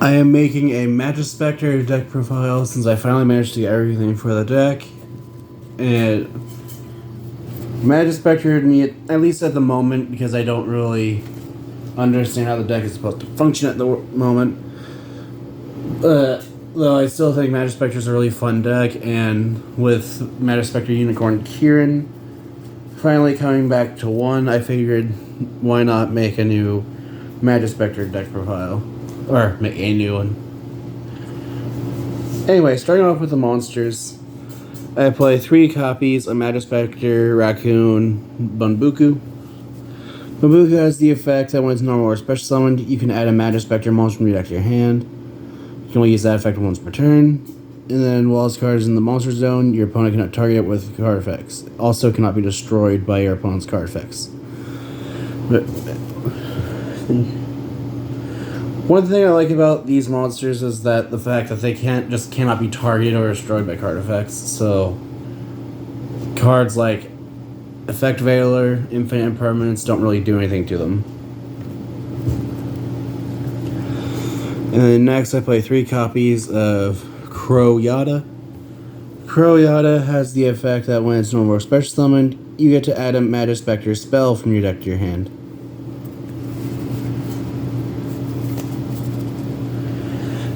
I am making a majespecter deck profile since I finally managed to get everything for the deck. And majespecter me at least at the moment, because I don't really understand how the deck is supposed to function at the moment. Though I still think majespecter is a really fun deck, and with majespecter Unicorn Kieran finally coming back to 1, I figured why not make a new majespecter deck profile. Or make a new one. Anyway, starting off with the monsters, I play 3 copies of majespecter Raccoon Bunbuku. Bunbuku has the effect that when it's normal or special summoned, you can add a majespecter monster from your deck to your hand. You can only use that effect once per turn. And then while this card is in the monster zone, your opponent cannot target it with card effects. It also cannot be destroyed by your opponent's card effects. But one thing I like about these monsters is that the fact that they cannot be targeted or destroyed by card effects. So cards like Effect Veiler, Infinite Impermanence don't really do anything to them. And then next I play 3 copies of Crow Yada. Crow Yada has the effect that when it's normal or special summoned, you get to add a majespecter spell from your deck to your hand.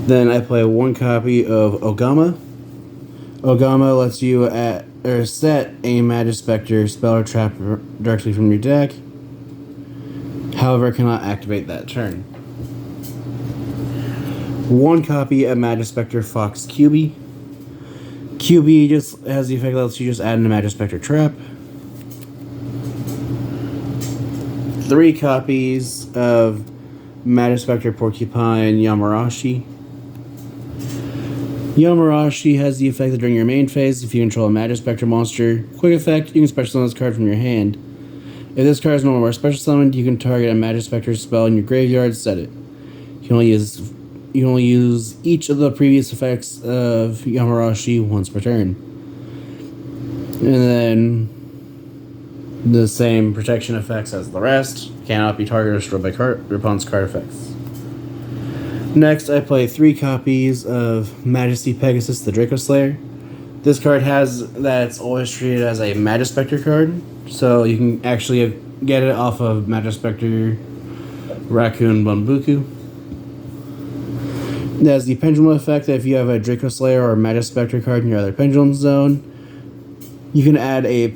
Then I play 1 copy of Ogama. Ogama lets you set a majespecter spell or trap directly from your deck. However, cannot activate that turn. 1 copy of majespecter Fox QB. QB just has the effect that lets you just add in a majespecter trap. 3 copies of majespecter Porcupine Yamarashi. Yamarashi has the effect that during your main phase, if you control a majespecter monster, quick effect, you can special summon this card from your hand. If this card is normal or special summoned, you can target a majespecter spell in your graveyard, set it. You can only use each of the previous effects of Yamarashi once per turn. And then the same protection effects as the rest. Cannot be targeted or destroyed by your opponent's card effects. Next, I play 3 copies of Majesty Pegasus, the Draco Slayer. This card has that it's always treated as a majespecter card, so you can actually get it off of majespecter Raccoon Bunbuku. It has the pendulum effect that if you have a Draco Slayer or a majespecter card in your other pendulum zone, you can add a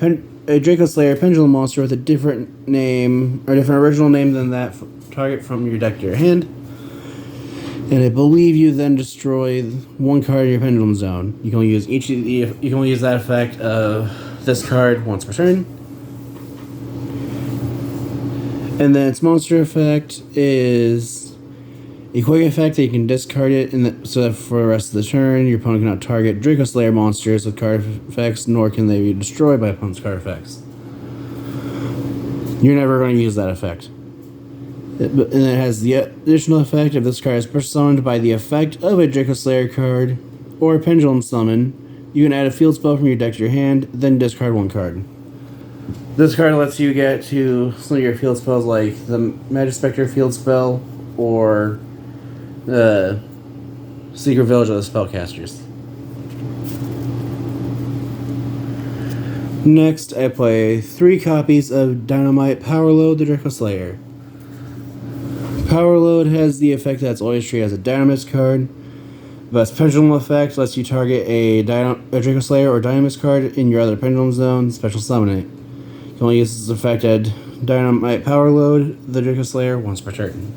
Draco Slayer pendulum monster with a different name, or different original name than that target from your deck to your hand. And I believe you then destroy 1 card in your pendulum zone. You can only use you can only use that effect of this card once per turn. And then its monster effect is a quick effect that you can discard it, so that for the rest of the turn, your opponent cannot target Draco Slayer monsters with card effects, nor can they be destroyed by opponent's card effects. You're never going to use that effect. And it has the additional effect if this card is special summoned by the effect of a Draco Slayer card or a pendulum summon, you can add a field spell from your deck to your hand, then discard 1 card. This card lets you get to some of your field spells like the Majespecter field spell or the Secret Village of the Spellcasters. Next, I play 3 copies of Dynamite Powerload, the Draco Slayer. Powerload has the effect that's always treated as a Dynamis card, but its pendulum effect lets you target a Draco Slayer or Dynamis card in your other pendulum zone, special summon it. You can only use this effect at Dynamite Powerload, the Draco Slayer, once per turn.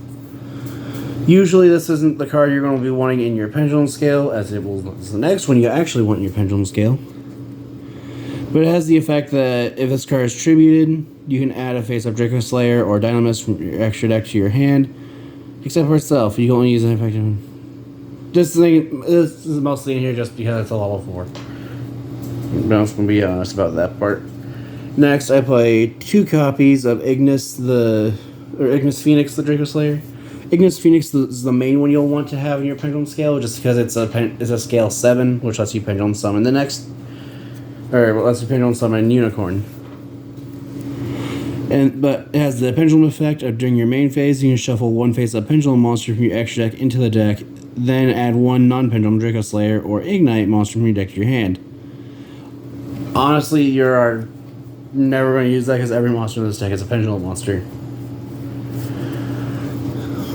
Usually this isn't the card you're going to be wanting in your pendulum scale, as it will is the next one you actually want in your pendulum scale. But it has the effect that if this card is tributed, you can add a face-up Draco Slayer or Dynamis from your extra deck to your hand, except for itself. You can only use an effect. This is mostly in here just because it's a level 4. I'm not going to be honest about that part. Next, I play 2 copies of Ignis Phoenix, the Draco Slayer. Ignis Phoenix is the main one you'll want to have in your pendulum scale, just because it's a scale 7, which lets you pendulum summon lets you pendulum summon Unicorn. But it has the pendulum effect of during your main phase, you can shuffle 1 face-up pendulum monster from your extra deck into the deck Then add one non-pendulum Draco Slayer or Ignite monster from your deck to your hand. Honestly, you're never going to use that because every monster in this deck is a pendulum monster.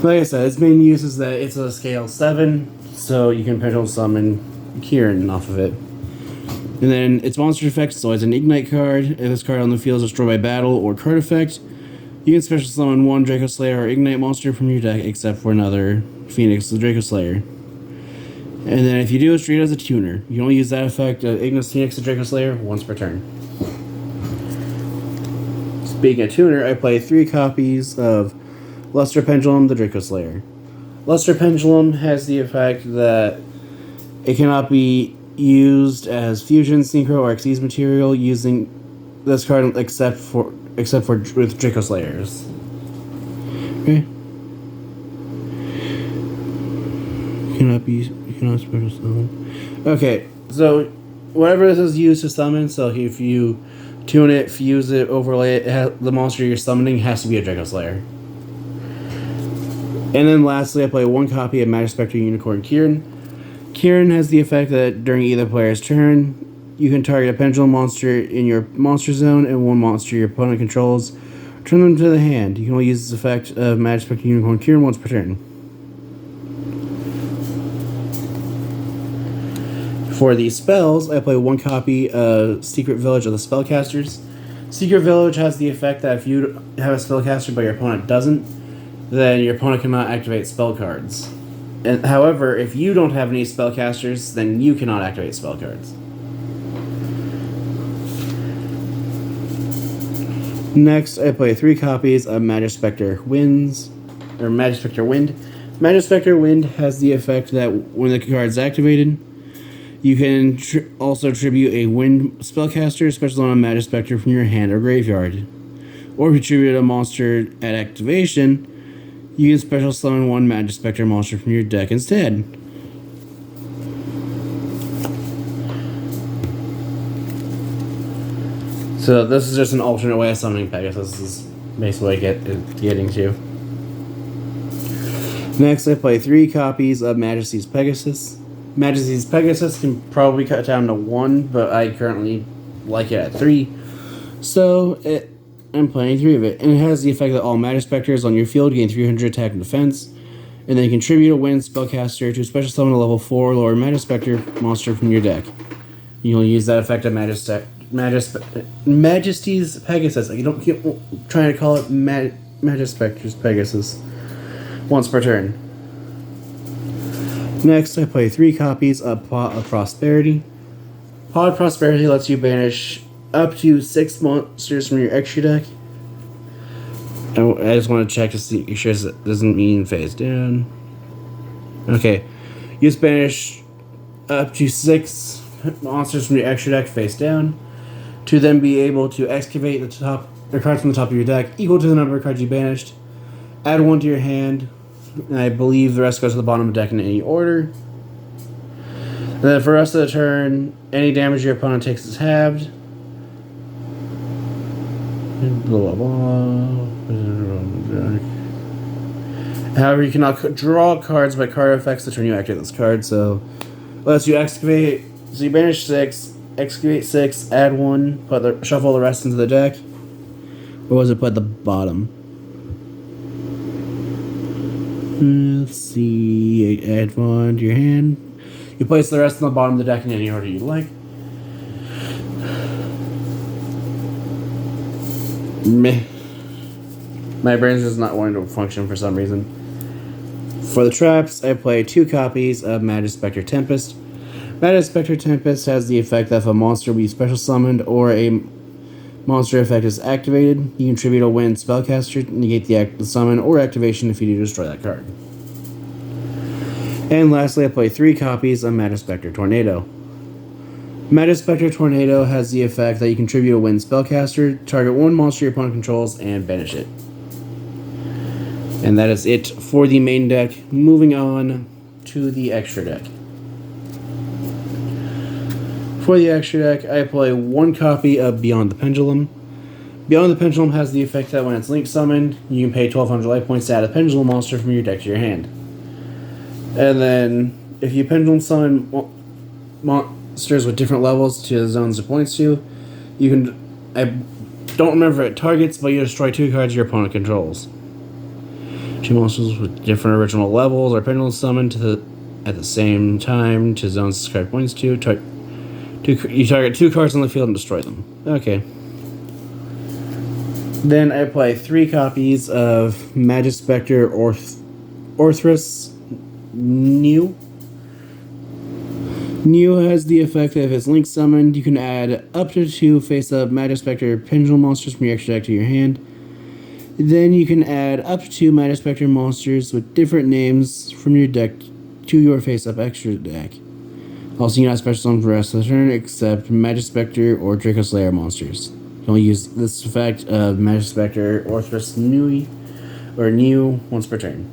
Like I said, its main use is that it's a scale 7, so you can pendulum summon Kieran off of it. And then its monster effect is always an Ignite card. If this card on the field is destroyed by battle or card effect, you can special summon one Draco Slayer or Ignite monster from your deck except for another Phoenix the Draco Slayer. And then if you do it straight as a tuner, you only use that effect of Ignis Phoenix the Draco Slayer once per turn. Speaking of tuner, I play 3 copies of Luster Pendulum the Draco Slayer. Luster Pendulum has the effect that it cannot be used as fusion, synchro, or Xyz material using this card except for with Draco Slayers. Okay. Cannot special summon. Okay, so whatever this is used to summon, so if you tune it, fuse it, overlay it, the monster you're summoning has to be a Draco Slayer. And then lastly, I play 1 copy of majespecter Unicorn Kieran. Kieran has the effect that during either player's turn, you can target a pendulum monster in your monster zone and 1 monster your opponent controls. Turn them to the hand. You can only use this effect of majespecter Unicorn Kieran once per turn. For the spells, I play 1 copy of Secret Village of the Spellcasters. Secret Village has the effect that if you have a spellcaster but your opponent doesn't, then your opponent cannot activate spell cards. And however, if you don't have any spellcasters, then you cannot activate spell cards. Next, I play 3 copies of majespecter Wind. Majespecter Wind has the effect that when the card is activated, you can also tribute a Wind spellcaster, special on a majespecter from your hand or graveyard. Or if you tribute a monster at activation, you can special summon 1 majespecter monster from your deck instead. So this is just an alternate way of summoning Pegasus. This is basically getting to. Next, I play 3 copies of Majesty's Pegasus. Majesty's Pegasus can probably cut down to 1, but I currently like it at 3. So I'm playing 3 of it. And it has the effect that all Majespecters on your field gain 300 attack and defense. And then you contribute a Wind spellcaster to special summon a level 4 or lower Majespecter monster from your deck. You'll use that effect of Majesty's Pegasus. I don't keep trying to call it Majespecter's Pegasus. Once per turn. Next, I play 3 copies of Pot of Prosperity. Pot of Prosperity lets you banish up to 6 monsters from your extra deck. I just want to check to see make sure it doesn't mean phase down. Okay. You just banish up to 6 monsters from your extra deck face down to then be able to excavate the cards from the top of your deck equal to the number of cards you banished. Add 1 to your hand. And I believe the rest goes to the bottom of the deck in any order. And then for the rest of the turn, any damage your opponent takes is halved. Blah, blah, blah. However, you cannot draw cards by card effects the turn you activate this card. So, unless you excavate, so you banish 6, excavate 6, add 1, shuffle the rest into the deck. Or was it put at the bottom? Let's see. Add 1 to your hand. You place the rest on the bottom of the deck in any order you like. Meh. My brain's just not wanting to function for some reason. For the traps, I play 2 copies of Majespecter Tempest. Majespecter Tempest has the effect that if a monster will be special summoned or a monster effect is activated, you contribute a Wind spellcaster to negate the summon or activation if you do destroy that card. And lastly, I play 3 copies of Majespecter Tornado. Majespecter Tornado has the effect that you contribute a Wind spellcaster, target 1 monster your opponent controls, and banish it. And that is it for the main deck. Moving on to the extra deck. For the extra deck, I play 1 copy of Beyond the Pendulum. Beyond the Pendulum has the effect that when it's link summoned, you can pay 1,200 life points to add a pendulum monster from your deck to your hand. And then if you pendulum summon monsters with different levels to the zones it points to, you can. I don't remember if it targets, but you destroy 2 cards your opponent controls. 2 monsters with different original levels are pendulum summoned at the same time to zones this card points to. You target 2 cards on the field and destroy them. Okay. Then I play 3 copies of Majespecter Orthrus New. New has the effect that if it's link summoned, you can add up to 2 face-up Majespecter pendulum monsters from your extra deck to your hand. Then you can add up to 2 Majespecter monsters with different names from your deck to your face-up extra deck. Also, you can add special summon for the rest of the turn, except Majespecter or Draco Slayer monsters. You can only use this effect of Majespecter Orthrus New once per turn.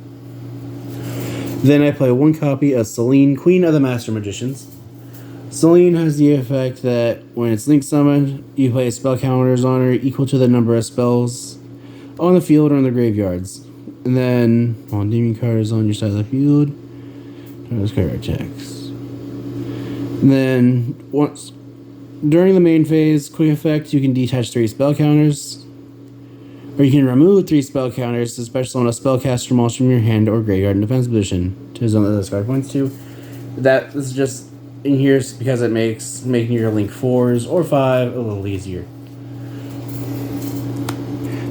Then I play 1 copy of Selene, Queen of the Master Magicians. Selene has the effect that when it's link summoned, you play spell counters on her equal to the number of spells on the field or in the graveyards. And then, while demon card is on your side of the field, this card attacks. And then, during the main phase, quick effect, you can detach 3 spell counters. Or you can remove 3 spell counters to special summon a spellcaster monster from your hand or graveyard in defense position to the zone that this card points to. That is just in here because it makes making your link 4s or 5 a little easier.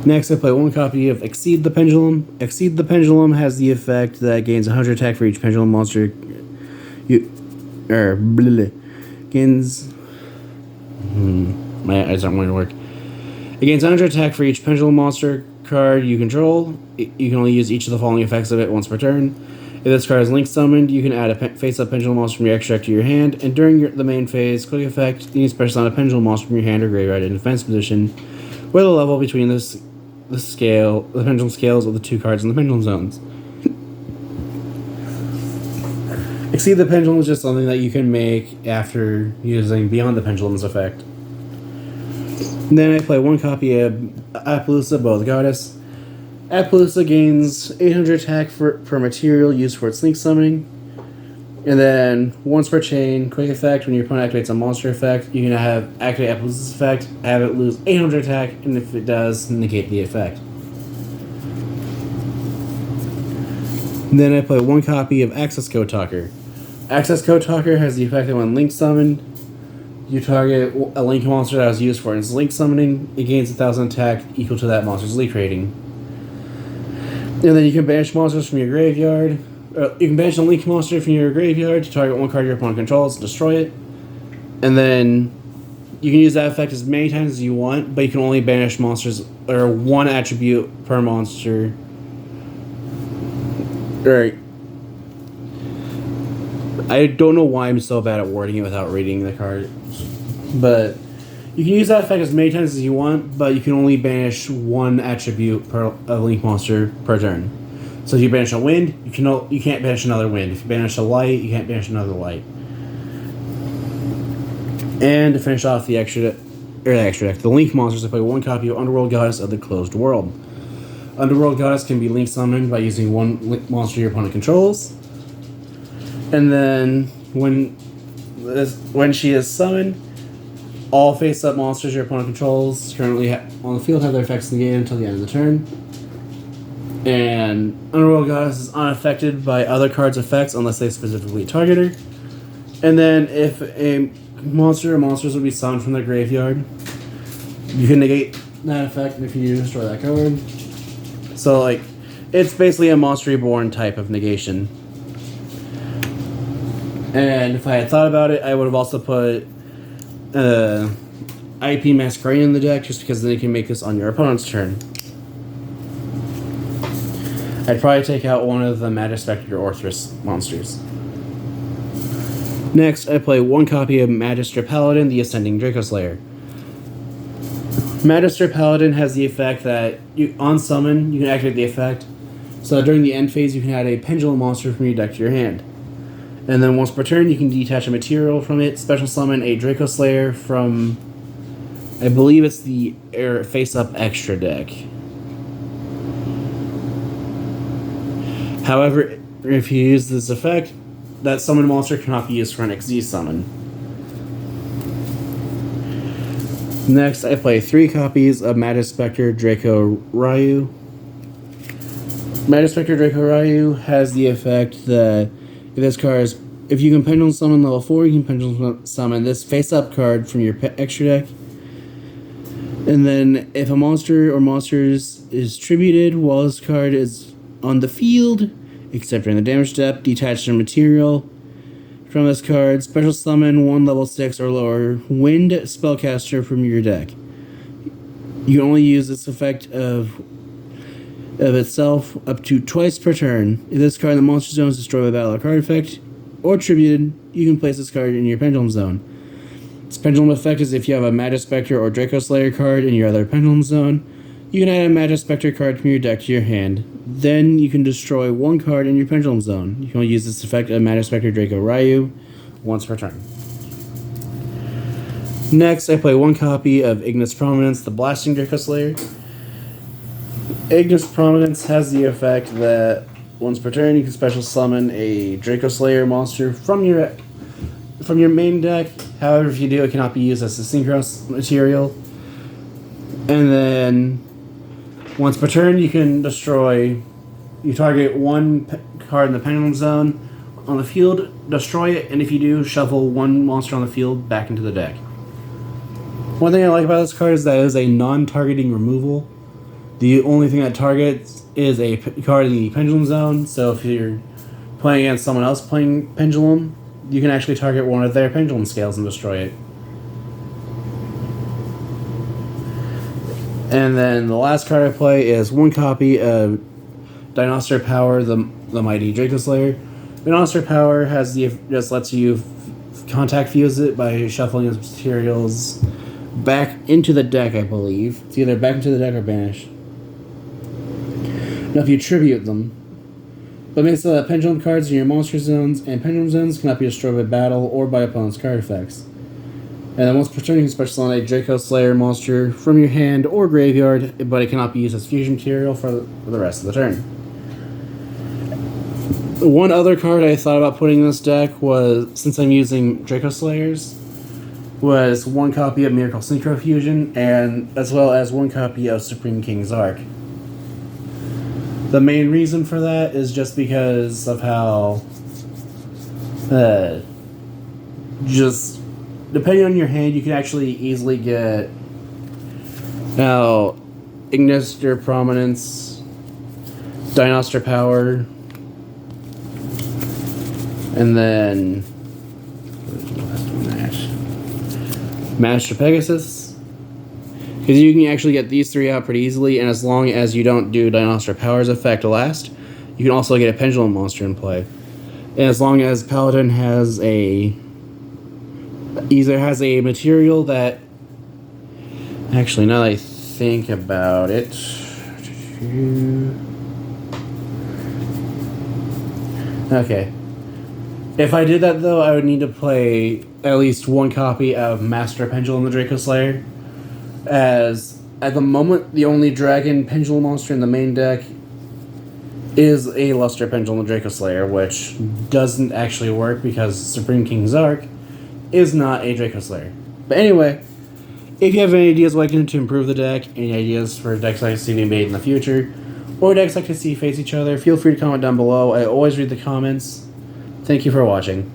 Next, I play 1 copy of Exceed the Pendulum. Exceed the Pendulum has the effect that gains 100 attack for each pendulum monster gains. My eyes aren't going to work. It gains 100 attack for each pendulum monster card you control. You can only use each of the following effects of it once per turn. If this card is link summoned, you can add a face-up pendulum monster from your extra deck to your hand. And during the main phase, quick effect, you can special summon a pendulum monster from your hand or graveyard in defense position, where the level between the pendulum scales of the 2 cards in the pendulum zones. Exceed the Pendulum is just something that you can make after using Beyond the Pendulum's effect. And then I play 1 copy of Appaloosa, Bow of the Goddess. Appaloosa gains 800 attack per material used for its link summoning. And then, once per chain, quick effect, when your opponent activates a monster effect, you can activate Appaloosa's effect, have it lose 800 attack, and if it does, negate the effect. And then I play 1 copy of Access Code Talker. Access Code Talker has the effect that when link summoned, you target a link monster that was used for its link summoning, it gains 1,000 attack equal to that monster's link rating. And then you can banish monsters from your graveyard. You can banish a link monster from your graveyard to target 1 card your opponent controls, destroy it. And then you can use that effect as many times as you want, but you can only banish monsters or 1 attribute per monster. Right. I don't know why I'm so bad at wording it without reading the card. But you can use that effect as many times as you want, but you can only banish 1 attribute per a link monster per turn. So if you banish a wind, you can't banish another wind. If you banish a light, you can't banish another light. And to finish off the extra deck, the link monsters, I play 1 copy of Underworld Goddess of the Closed World. Underworld Goddess can be link summoned by using 1 monster your opponent controls. And then when she is summoned, all face-up monsters your opponent controls currently on the field have their effects negated until the end of the turn. And Underworld Goddess is unaffected by other cards' effects unless they specifically target her. And then if a monster or monsters would be summoned from their graveyard, you can negate that effect if you destroy that card. So, it's basically a Monster Reborn type of negation. And if I had thought about it, I would have also put IP Masquerade in the deck, just because then you can make this on your opponent's turn. I'd probably take out one of the Majespecter Orthrus monsters. Next, I play 1 copy of Magister Paladin, the Ascending Draco Slayer. Magister Paladin has the effect that on summon, you can activate the effect. So during the end phase, you can add a pendulum monster from your deck to your hand. And then once per turn, you can detach a material from it, special summon a Draco Slayer from, I believe it's the face-up extra deck. However, If you use this effect, that summoned monster cannot be used for an XZ summon. Next, I play 3 copies of majespecter Draco Ryu. Majespecter Draco Ryu has the effect that if you can pendulum summon level 4, you can pendulum summon this face-up card from your extra deck. And then, if a monster or monsters is tributed while this card is on the field, except during the damage step, detach the material from this card, special summon 1 level 6 or lower wind spellcaster from your deck. You can only use this effect of itself up to twice per turn. If this card in the monster zone is destroyed by battle or card effect, or tributed, you can place this card in your pendulum zone. This pendulum effect is if you have a majespecter or Draco Slayer card in your other pendulum zone, you can add a majespecter card from your deck to your hand. Then you can destroy 1 card in your pendulum zone. You can only use this effect of majespecter Draco Ryu once per turn. Next, I play 1 copy of Ignis Prominence, the Blasting Draco Slayer. Ignis Prominence has the effect that once per turn you can special summon a Draco Slayer monster from your main deck. However, if you do, it cannot be used as a synchro material. And then once per turn you can you target 1 card in the pendulum zone on the field, destroy it, and if you do, shuffle 1 monster on the field back into the deck. One thing I like about this card is that it is a non-targeting removal. The only thing that targets is a card in the pendulum zone, so if you're playing against someone else playing pendulum, you can actually target one of their pendulum scales and destroy it. And then the last card I play is 1 copy of Dinosaur Power, the Mighty Draco Slayer. Dinosaur Power just lets you contact fuse it by shuffling its materials back into the deck, I believe. It's either back into the deck or banished. Now, if you tribute them, but makes so that pendulum cards in your monster zones and pendulum zones cannot be destroyed by battle or by opponent's card effects. And then once per turn, you can special summon a Draco Slayer monster from your hand or graveyard, but it cannot be used as fusion material for the rest of the turn. One other card I thought about putting in this deck was, since I'm using Draco Slayers, was 1 copy of Miracle Synchro Fusion, and as well as 1 copy of Supreme King's Arc. The main reason for that is just because of how, just depending on your hand, you can actually easily get now Ignis Prominence, Dinosaur Power, and then Master Pegasus. Because you can actually get these 3 out pretty easily, and as long as you don't do Dinosaur Power's effect last, you can also get a Pendulum monster in play. And as long as Paladin has either has a material that... Actually, now that I think about it... Okay. If I did that, though, I would need to play at least 1 copy of Master Pendulum the Draco Slayer, as at the moment the only dragon pendulum monster in the main deck is a Luster Pendulum the Draco Slayer, which doesn't actually work because Supreme King's Arc is not a Draco Slayer. But anyway, if you have any ideas what I can do to improve the deck, any ideas for decks I see being made in the future, or decks I can see face each other, feel free to comment down below. I always read the comments. Thank you for watching.